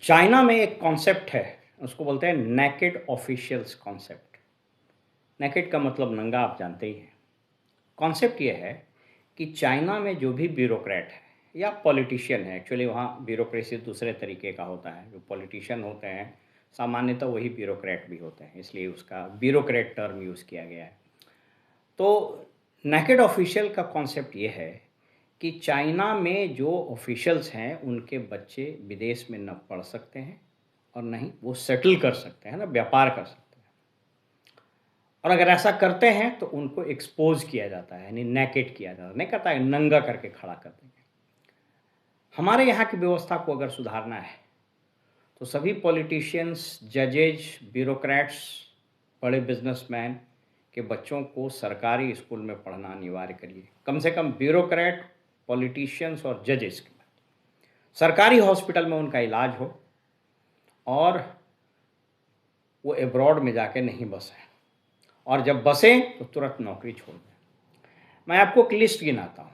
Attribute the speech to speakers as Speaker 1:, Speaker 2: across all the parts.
Speaker 1: China में एक concept है, उसको बोलते हैं नेकेड ऑफिशियल्स कॉन्सेप्ट। नेकेड का मतलब नंगा, आप जानते ही हैं। कॉन्सेप्ट ये है कि चाइना में जो भी ब्यूरोक्रेट है या पॉलिटिशियन है, एक्चुअली वहाँ ब्यूरोक्रेसी दूसरे तरीके का होता है। जो पॉलिटिशियन होते हैं सामान्यतः वही ब्यूरोक्रेट भी होते हैं, इसलिए उसका ब्यूरोक्रेट टर्म यूज़ किया गया है। तो नेकेड ऑफिशियल का कॉन्सेप्ट ये है कि चाइना में जो ऑफिशियल्स हैं उनके बच्चे विदेश में न पढ़ सकते हैं और न ही वो सेटल कर सकते हैं, ना व्यापार कर सकते हैं। और अगर ऐसा करते हैं तो उनको एक्सपोज किया जाता है, यानी नेकेड किया जाता है, नहीं कहता है नंगा करके खड़ा कर देंगे। हमारे यहाँ की व्यवस्था को अगर सुधारना है तो सभी पॉलिटिशियंस, जजेज, ब्यूरोक्रेट्स, बड़े बिजनेसमैन के बच्चों को सरकारी स्कूल में पढ़ना अनिवार्य करिए। कम से कम ब्यूरोक्रेट, पॉलिटिशियंस और जजेस के सरकारी हॉस्पिटल में उनका इलाज हो और वो अब्रॉड में जाके नहीं बसें, और जब बसें तो तुरंत नौकरी छोड़ दें। मैं आपको एक लिस्ट गिनाता हूँ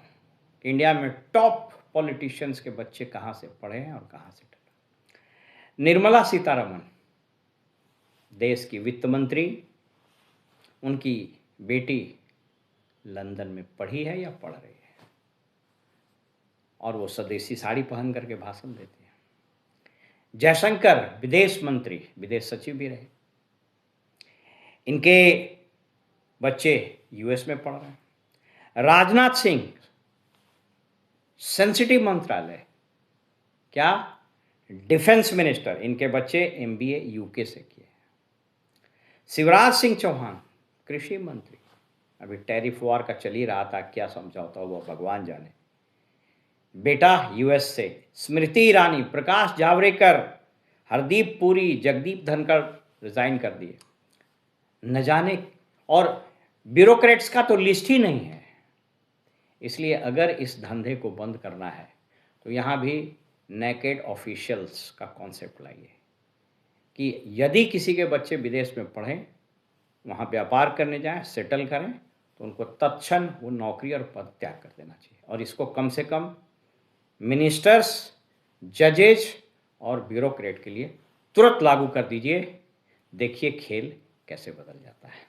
Speaker 1: कि इंडिया में टॉप पॉलिटिशियंस के बच्चे कहाँ से पढ़े हैं और कहाँ से टले। निर्मला सीतारमण, देश की वित्त मंत्री, उनकी बेटी लंदन में पढ़ी है या पढ़ रही है, और वो स्वदेशी साड़ी पहन करके भाषण देती है। जयशंकर, विदेश मंत्री, विदेश सचिव भी रहे, इनके बच्चे यूएस में पढ़ रहे हैं। राजनाथ सिंह, सेंसिटिव मंत्रालय, क्या, डिफेंस मिनिस्टर, इनके बच्चे एमबीए यूके से किए। शिवराज सिंह चौहान, कृषि मंत्री, अभी टैरिफ वार का चल ही रहा था, क्या समझौता हुआ भगवान जाने, बेटा यूएस से। स्मृति ईरानी, प्रकाश जावड़ेकर, हरदीप पुरी, जगदीप धनखड़ रिजाइन कर दिए, न जाने। और ब्यूरोक्रेट्स का तो लिस्ट ही नहीं है। इसलिए अगर इस धंधे को बंद करना है तो यहाँ भी नेकेड ऑफिशियल्स का कॉन्सेप्ट लाइए कि यदि किसी के बच्चे विदेश में पढ़ें, वहाँ व्यापार करने जाएं, सेटल करें, तो उनको तत्क्षण वो नौकरी और पद त्याग कर देना चाहिए। और इसको कम से कम मिनिस्टर्स, जजेज और ब्यूरोक्रेट के लिए तुरंत लागू कर दीजिए। देखिए खेल कैसे बदल जाता है।